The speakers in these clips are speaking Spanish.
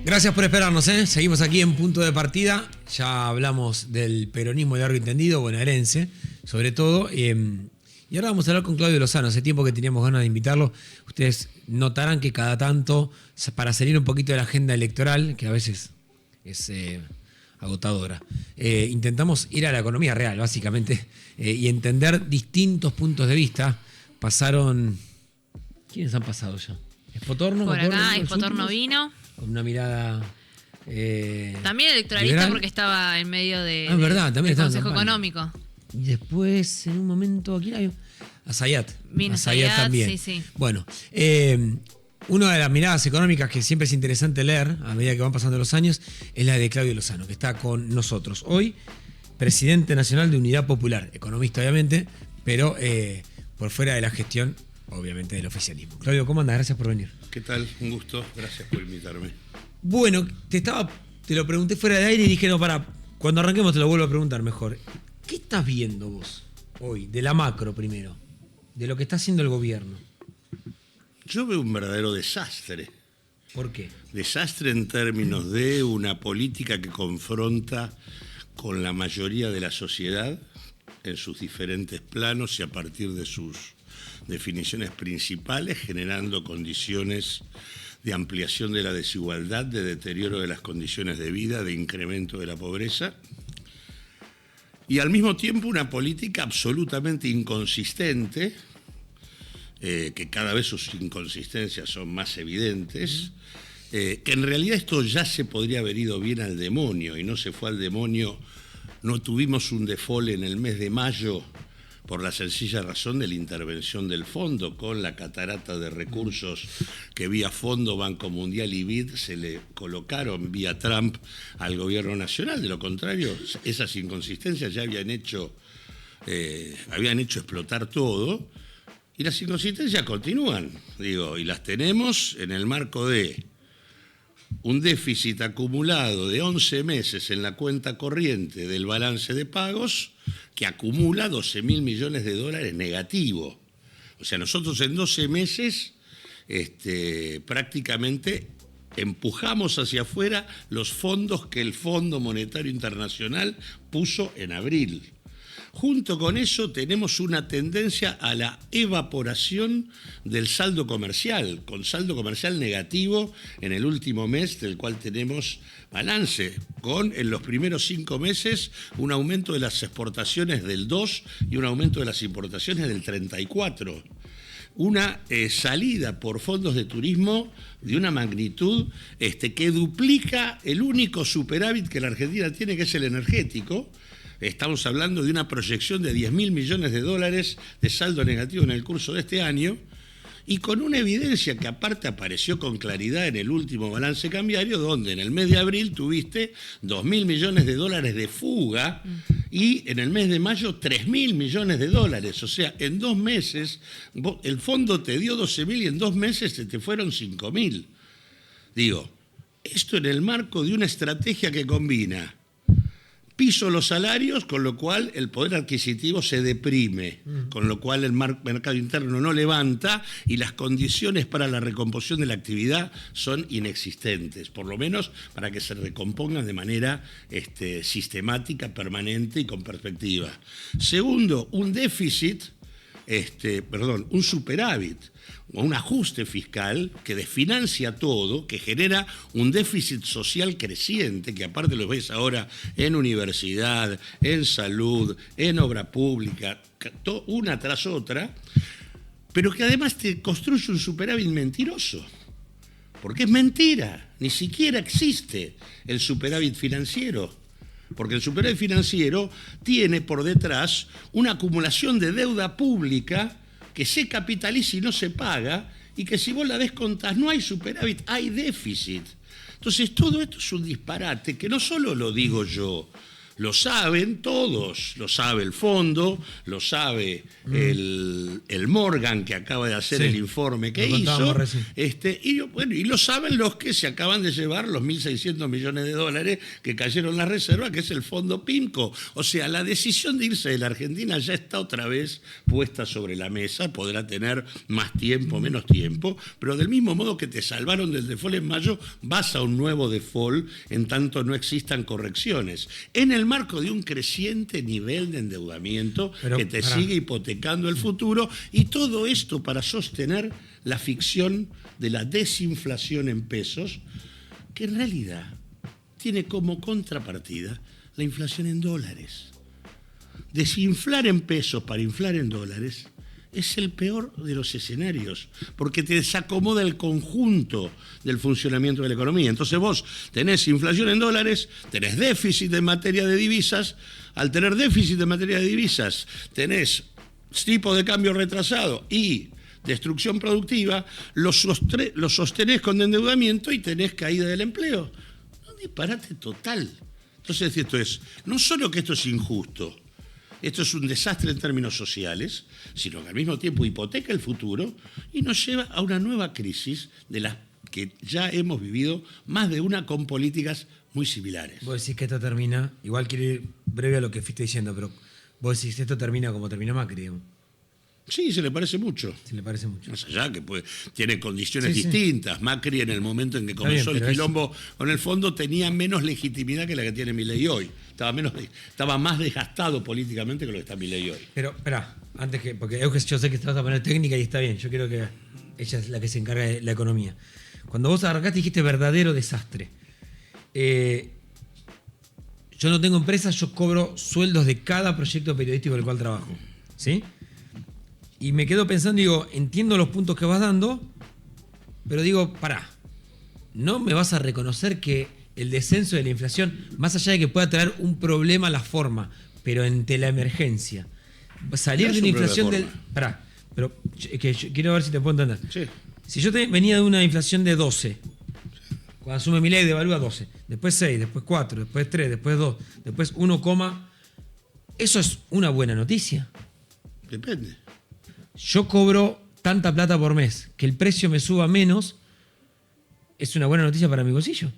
Gracias por esperarnos, ¿eh? Seguimos aquí en Punto de Partida. Ya hablamos del peronismo de largo entendido, bonaerense, sobre todo. Y ahora vamos a hablar con Claudio Lozano. Hace tiempo que teníamos ganas de invitarlo. Ustedes notarán que cada tanto, para salir un poquito de la agenda electoral, que a veces es agotadora, intentamos ir a la economía real, básicamente, y entender distintos puntos de vista. Pasaron... ¿Quiénes han pasado ya? ¿Espotorno? Por acá, Espotorno vino. Con una mirada... también electoralista liberal. Porque estaba en medio de, verdad, también del Consejo Económico. Y después, en un momento, ¿quién hay? Azayat. Vino Azayat también. Sí. Bueno, una de las miradas económicas que siempre es interesante leer a medida que van pasando los años es la de Claudio Lozano, que está con nosotros hoy, presidente nacional de Unidad Popular, economista obviamente, pero por fuera de la gestión, obviamente, del oficialismo. Claudio, ¿cómo andas? Gracias por venir. ¿Qué tal? Un gusto. Gracias por invitarme. Bueno, te lo pregunté fuera de aire y dije, no, cuando arranquemos te lo vuelvo a preguntar mejor. ¿Qué estás viendo vos hoy, de la macro primero, de lo que está haciendo el gobierno? Yo veo un verdadero desastre. ¿Por qué? Desastre en términos de una política que confronta con la mayoría de la sociedad en sus diferentes planos y a partir de sus definiciones principales, generando condiciones de ampliación de la desigualdad, de deterioro de las condiciones de vida, de incremento de la pobreza, y al mismo tiempo una política absolutamente inconsistente, que cada vez sus inconsistencias son más evidentes, que en realidad esto ya se podría haber ido bien al demonio, y no se fue al demonio. No tuvimos un default en el mes de mayo por la sencilla razón de la intervención del fondo, con la catarata de recursos que vía Fondo, Banco Mundial y BID se le colocaron vía Trump al gobierno nacional. De lo contrario, esas inconsistencias ya habían hecho explotar todo, y las inconsistencias continúan, y las tenemos en el marco de un déficit acumulado de 11 meses en la cuenta corriente del balance de pagos, que acumula 12.000 millones de dólares negativo. O sea, nosotros en 12 meses prácticamente empujamos hacia afuera los fondos que el Fondo Monetario Internacional puso en abril. Junto con eso tenemos una tendencia a la evaporación del saldo comercial, con saldo comercial negativo en el último mes, del cual tenemos balance, con en los primeros 5 meses un aumento de las exportaciones del 2 y un aumento de las importaciones del 34. Una salida por fondos de turismo de una magnitud que duplica el único superávit que la Argentina tiene, que es el energético. Estamos hablando de una proyección de 10.000 millones de dólares de saldo negativo en el curso de este año, y con una evidencia que aparte apareció con claridad en el último balance cambiario, donde en el mes de abril tuviste 2.000 millones de dólares de fuga y en el mes de mayo 3.000 millones de dólares. O sea, en 2 meses el fondo te dio 12.000 y en 2 meses se te fueron 5.000. Esto en el marco de una estrategia que combina piso los salarios, con lo cual el poder adquisitivo se deprime, con lo cual el mercado interno no levanta y las condiciones para la recomposición de la actividad son inexistentes, por lo menos para que se recompongan de manera sistemática, permanente y con perspectiva. Segundo, un superávit o un ajuste fiscal que desfinancia todo, que genera un déficit social creciente, que aparte lo ves ahora en universidad, en salud, en obra pública, una tras otra, pero que además te construye un superávit mentiroso, porque es mentira, ni siquiera existe el superávit financiero. Porque el superávit financiero tiene por detrás una acumulación de deuda pública que se capitaliza y no se paga, y que si vos la descontás no hay superávit, hay déficit. Entonces todo esto es un disparate que no solo lo digo yo, Lo saben todos, lo sabe el fondo, lo sabe el Morgan, que acaba de hacer el informe que hizo, y lo saben los que se acaban de llevar los 1.600 millones de dólares que cayeron en la reserva, que es el fondo PIMCO. O sea, la decisión de irse de la Argentina ya está otra vez puesta sobre la mesa, podrá tener más tiempo, menos tiempo, pero del mismo modo que te salvaron del default en mayo, vas a un nuevo default en tanto no existan correcciones. En el marco de un creciente nivel de endeudamiento que te sigue hipotecando el futuro, y todo esto para sostener la ficción de la desinflación en pesos, que en realidad tiene como contrapartida la inflación en dólares. Desinflar en pesos para inflar en dólares es el peor de los escenarios, porque te desacomoda el conjunto del funcionamiento de la economía. Entonces vos tenés inflación en dólares, tenés déficit en materia de divisas. Al tener déficit en materia de divisas, tenés tipo de cambio retrasado y destrucción productiva, lo sostenés con endeudamiento y tenés caída del empleo. Un disparate total. Entonces esto es, no solo que esto es injusto, esto es un desastre en términos sociales, sino que al mismo tiempo hipoteca el futuro y nos lleva a una nueva crisis de las que ya hemos vivido más de una con políticas muy similares. Vos decís que esto termina, igual quiero ir breve a lo que fuiste diciendo, pero vos decís que esto termina como terminó Macri, digamos. Sí, se le parece mucho. Se le parece mucho. Más allá que tiene condiciones distintas. Macri, en el momento en que comenzó el quilombo con el fondo, tenía menos legitimidad que la que tiene Milei hoy. Estaba más desgastado políticamente que lo que está Milei hoy. Pero, espera, antes que, porque yo sé que te vas a poner técnica y está bien, yo quiero que ella es la que se encarga de la economía. Cuando vos arrancaste dijiste verdadero desastre. Yo no tengo empresa, yo cobro sueldos de cada proyecto periodístico en el cual trabajo. ¿Sí? Y me quedo pensando, digo, entiendo los puntos que vas dando, pero digo, pará, ¿no me vas a reconocer que el descenso de la inflación, más allá de que pueda traer un problema a la forma, pero ante la emergencia, salir de una inflación del... Pará, pero que quiero ver si te puedo entender. Sí. Si yo venía de una inflación de 12, cuando asume Milei devalúa 12, después 6, después 4, después 3, después 2, después 1, ¿eso es una buena noticia? Depende. Yo cobro tanta plata por mes, que el precio me suba menos, ¿es una buena noticia para mi bolsillo?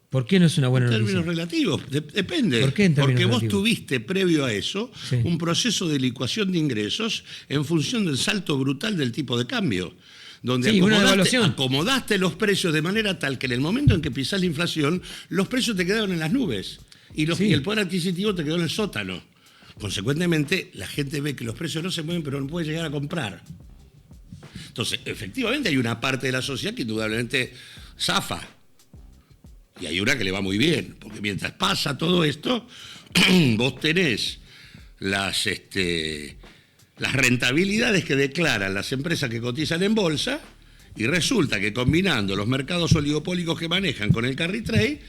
¿Por qué no es una buena noticia? En términos relativos, depende. ¿Por qué en términos relativos? Porque vos tuviste previo a eso un proceso de licuación de ingresos en función del salto brutal del tipo de cambio, donde acomodaste los precios de manera tal que en el momento en que pisás la inflación, los precios te quedaron en las nubes y el poder adquisitivo te quedó en el sótano. Consecuentemente, la gente ve que los precios no se mueven, pero no puede llegar a comprar. Entonces, efectivamente, hay una parte de la sociedad que indudablemente zafa. Y hay una que le va muy bien, porque mientras pasa todo esto, vos tenés las rentabilidades que declaran las empresas que cotizan en bolsa, y resulta que combinando los mercados oligopólicos que manejan con el carry trade,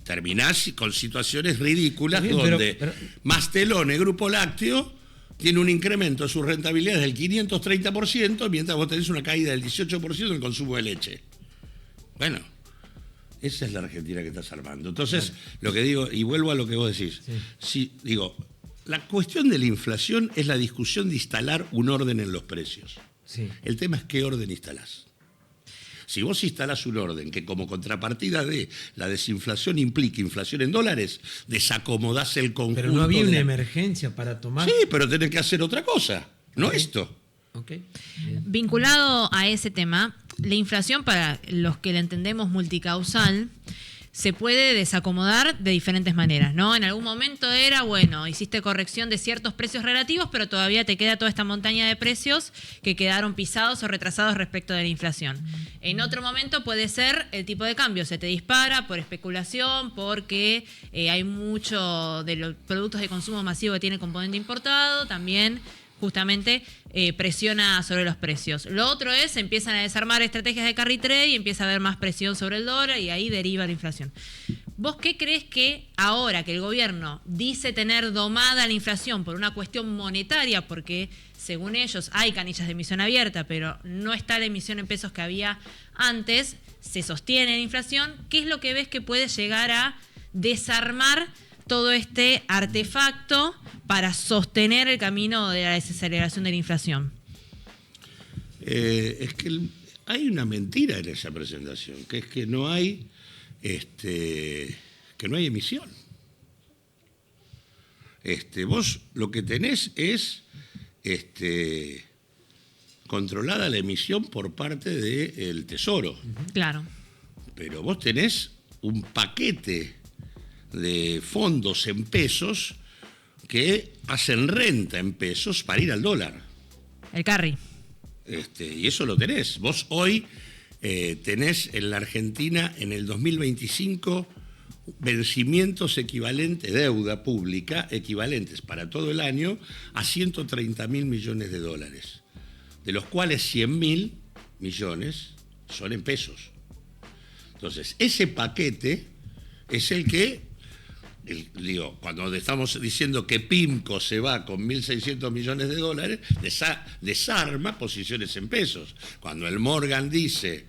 terminás con situaciones ridículas donde Mastelone, Grupo Lácteo, tiene un incremento de sus rentabilidades del 530%, mientras vos tenés una caída del 18% en el consumo de leche. Bueno, esa es la Argentina que estás armando. Entonces, lo que digo, y vuelvo a lo que vos decís, la cuestión de la inflación es la discusión de instalar un orden en los precios. Sí. El tema es qué orden instalás. Si vos instalás un orden que como contrapartida de la desinflación implica inflación en dólares, desacomodás el conjunto. Pero no había una emergencia para tomar. Sí, pero tenés que hacer otra cosa, no esto. Okay. Vinculado a ese tema, la inflación, para los que la entendemos multicausal, se puede desacomodar de diferentes maneras, ¿no? En algún momento era, bueno, hiciste corrección de ciertos precios relativos, pero todavía te queda toda esta montaña de precios que quedaron pisados o retrasados respecto de la inflación. En otro momento puede ser el tipo de cambio, se te dispara por especulación, porque hay mucho de los productos de consumo masivo que tiene componente importado, también justamente presiona sobre los precios. Lo otro es, empiezan a desarmar estrategias de carry trade y empieza a haber más presión sobre el dólar y ahí deriva la inflación. ¿Vos qué crees que ahora que el gobierno dice tener domada la inflación por una cuestión monetaria, porque según ellos hay canillas de emisión abierta, pero no está la emisión en pesos que había antes, se sostiene la inflación, ¿qué es lo que ves que puede llegar a desarmar todo este artefacto para sostener el camino de la desaceleración de la inflación? Es que hay una mentira en esa presentación, que es que no hay, que no hay emisión. Vos lo que tenés es controlada la emisión por parte del Tesoro. Claro. Pero vos tenés un paquete de fondos en pesos que hacen renta en pesos para ir al dólar. El carry. Y eso lo tenés. Vos hoy tenés en la Argentina en el 2025 vencimientos equivalentes, deuda pública, equivalentes para todo el año a 130.000 millones de dólares, de los cuales 100.000 millones son en pesos. Entonces, ese paquete es el que, cuando estamos diciendo que PIMCO se va con 1.600 millones de dólares, desarma posiciones en pesos. Cuando el Morgan dice,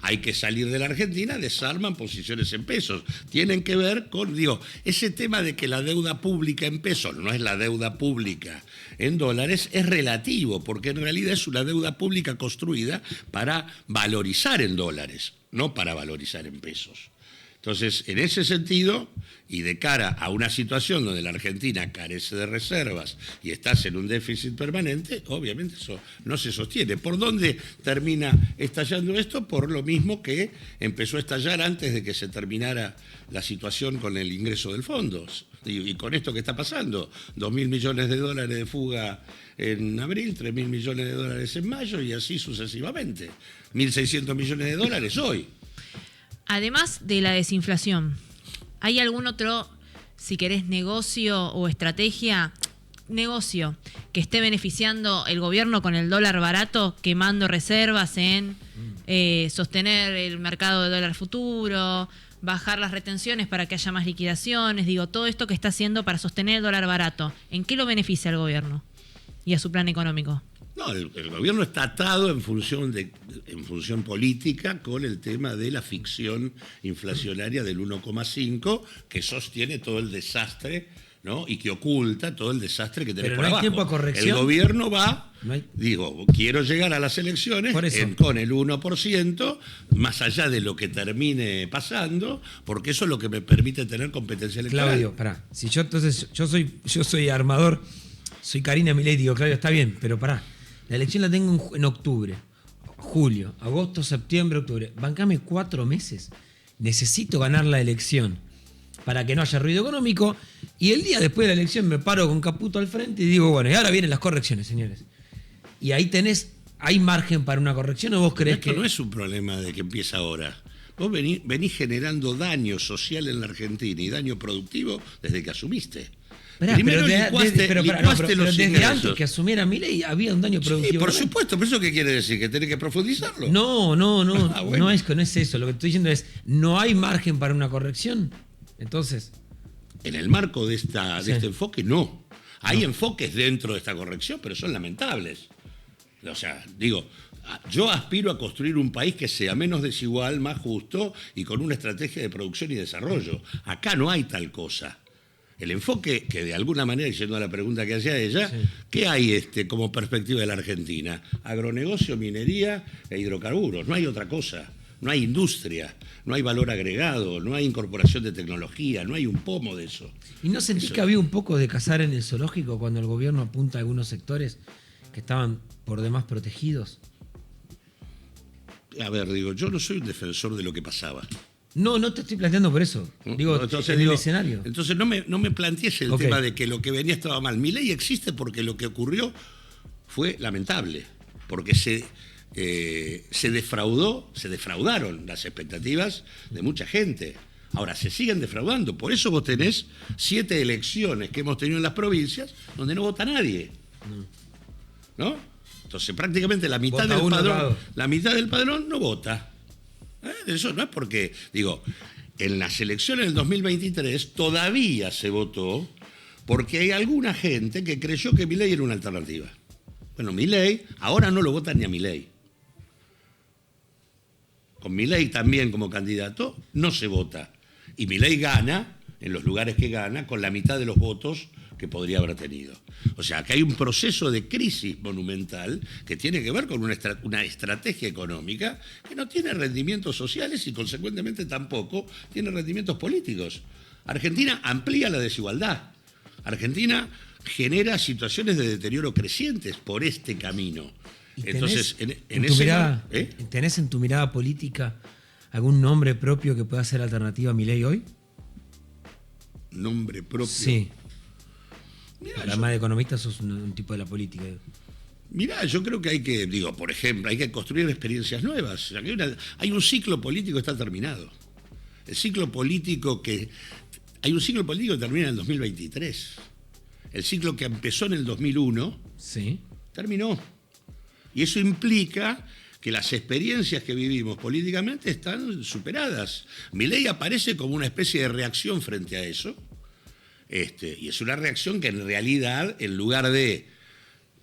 hay que salir de la Argentina, desarman posiciones en pesos. Tienen que ver con, ese tema de que la deuda pública en pesos no es la deuda pública en dólares, es relativo, porque en realidad es una deuda pública construida para valorizar en dólares, no para valorizar en pesos. Entonces, en ese sentido, y de cara a una situación donde la Argentina carece de reservas y estás en un déficit permanente, obviamente eso no se sostiene. ¿Por dónde termina estallando esto? Por lo mismo que empezó a estallar antes de que se terminara la situación con el ingreso del fondo. Y con esto que está pasando, 2.000 millones de dólares de fuga en abril, 3.000 millones de dólares en mayo y así sucesivamente. 1.600 millones de dólares hoy. Además de la desinflación, ¿hay algún otro, si querés, negocio o estrategia, negocio que esté beneficiando el gobierno con el dólar barato, quemando reservas en sostener el mercado de dólar futuro, bajar las retenciones para que haya más liquidaciones? Todo esto que está haciendo para sostener el dólar barato, ¿en qué lo beneficia al gobierno y a su plan económico? No, el gobierno está atado en función política con el tema de la ficción inflacionaria del 1,5 que sostiene todo el desastre, ¿no? Y que oculta todo el desastre que tenemos. Pero por no hay abajo. tiempo de corrección. El gobierno va, No hay... quiero llegar a las elecciones con el 1%, más allá de lo que termine pasando, porque eso es lo que me permite tener competencia electoral. Claudio, pará. Si yo soy armador, soy Karina Milei, digo, Claudio, está bien, pero pará. La elección la tengo en octubre, julio, agosto, septiembre, octubre. Bancame 4 meses. Necesito ganar la elección para que no haya ruido económico. Y el día después de la elección me paro con Caputo al frente y digo, bueno, y ahora vienen las correcciones, señores. Y ahí ¿hay margen para una corrección o vos creés que...? Esto no es un problema de que empieza ahora. Vos venís generando daño social en la Argentina y daño productivo desde que asumiste. Primero desde antes que asumiera Milei había un daño productivo. Sí, por supuesto, pero ¿eso qué quiere decir? ¿Que tenés que profundizarlo? No, Bueno. no es eso. Lo que estoy diciendo es, ¿no hay margen para una corrección? Entonces... En el marco de este enfoque, no. Hay enfoques dentro de esta corrección, pero son lamentables. O sea, yo aspiro a construir un país que sea menos desigual, más justo y con una estrategia de producción y desarrollo. Acá no hay tal cosa. El enfoque que de alguna manera, yendo a la pregunta que hacía ella, ¿qué hay como perspectiva de la Argentina? Agronegocio, minería e hidrocarburos, no hay otra cosa. No hay industria, no hay valor agregado, no hay incorporación de tecnología, no hay un pomo de eso. ¿Y no sentís que había un poco de cazar en el zoológico cuando el gobierno apunta a algunos sectores que estaban por demás protegidos? A ver, yo no soy un defensor de lo que pasaba. No te estoy planteando por eso. En el escenario. Entonces no me plantees el tema de que lo que venía estaba mal. Mi ley existe porque lo que ocurrió fue lamentable, porque se defraudaron las expectativas de mucha gente. Ahora, se siguen defraudando. Por eso vos tenés 7 elecciones que hemos tenido en las provincias donde no vota nadie. ¿No? Entonces, prácticamente la mitad del padrón no vota. Eso no es porque, en las elecciones del 2023 todavía se votó porque hay alguna gente que creyó que Milei era una alternativa. Bueno, Milei, ahora no lo votan ni a Milei. Con Milei también como candidato no se vota. Y Milei gana, en los lugares que gana, con la mitad de los votos que podría haber tenido. O sea, que hay un proceso de crisis monumental que tiene que ver con una estrategia económica que no tiene rendimientos sociales y consecuentemente tampoco tiene rendimientos políticos. Argentina amplía la desigualdad. Argentina genera situaciones de deterioro crecientes por este camino. Entonces, ¿tenés en tu mirada política algún nombre propio que pueda ser alternativa a Milei hoy? ¿Nombre propio? Sí. Además de economista, sos un tipo de la política. Mirá, yo creo que hay que, por ejemplo, hay que construir experiencias nuevas. Hay un ciclo político que está terminado. Hay un ciclo político que termina en el 2023. El ciclo que empezó en el 2001 sí. terminó. Y eso implica que las experiencias que vivimos políticamente están superadas. Milei aparece como una especie de reacción frente a eso. Y es una reacción que en realidad, en lugar de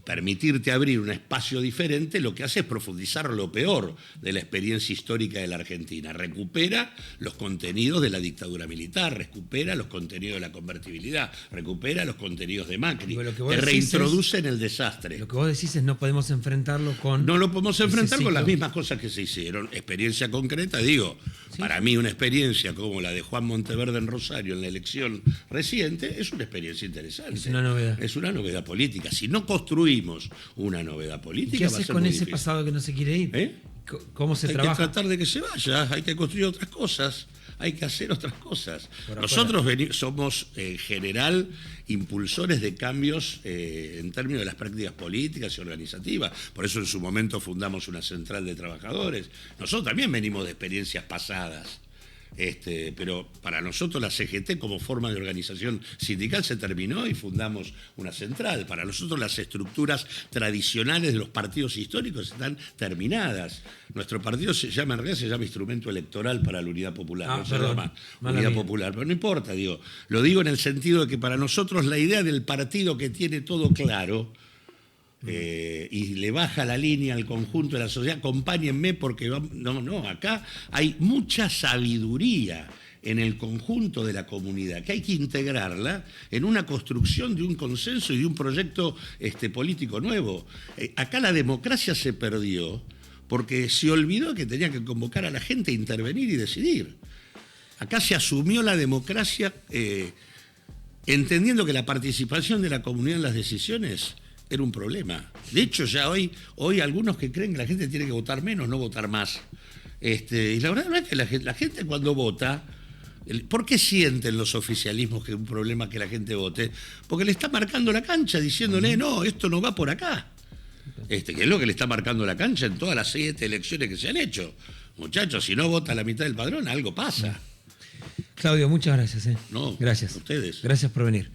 permitirte abrir un espacio diferente, lo que hace es profundizar lo peor de la experiencia histórica de la Argentina. Recupera los contenidos de la dictadura militar, recupera los contenidos de la convertibilidad, recupera los contenidos de Macri, te reintroduce en el desastre. Lo que vos decís es no podemos enfrentarlo con... No lo podemos enfrentar con las mismas cosas que se hicieron. Experiencia concreta, ¿sí? Para mí una experiencia como la de Juan Monteverde en Rosario en la elección reciente es una experiencia interesante. Es una novedad. Es una novedad política. Si no construimos una novedad política, ¿qué haces con ese pasado que no se quiere ir? ¿Cómo se trabaja? Hay que tratar de que se vaya, hay que construir otras cosas, hay que hacer otras cosas. Nosotros somos en general impulsores de cambios en términos de las prácticas políticas y organizativas. Por eso en su momento fundamos una central de trabajadores. Nosotros también venimos de experiencias pasadas. Pero para nosotros la CGT como forma de organización sindical se terminó y fundamos una central. Para nosotros las estructuras tradicionales de los partidos históricos están terminadas. Nuestro partido en realidad se llama Instrumento Electoral para la Unidad Popular. No se llama Unidad Popular, pero no importa, lo digo en el sentido de que para nosotros la idea del partido que tiene todo claro y le baja la línea al conjunto de la sociedad, acompáñenme porque acá hay mucha sabiduría en el conjunto de la comunidad, que hay que integrarla en una construcción de un consenso y de un proyecto político nuevo. Acá la democracia se perdió porque se olvidó que tenía que convocar a la gente a intervenir y decidir. Acá se asumió la democracia entendiendo que la participación de la comunidad en las decisiones era un problema. De hecho, ya hoy algunos que creen que la gente tiene que votar menos, no votar más. Y la verdad es que la gente cuando vota, ¿por qué sienten los oficialismos que es un problema que la gente vote? Porque le está marcando la cancha, diciéndole, no, esto no va por acá. Que es lo que le está marcando la cancha en todas las 7 elecciones que se han hecho. Muchachos, si no vota la mitad del padrón, algo pasa. Claudio, muchas gracias. No, gracias. A ustedes. Gracias por venir.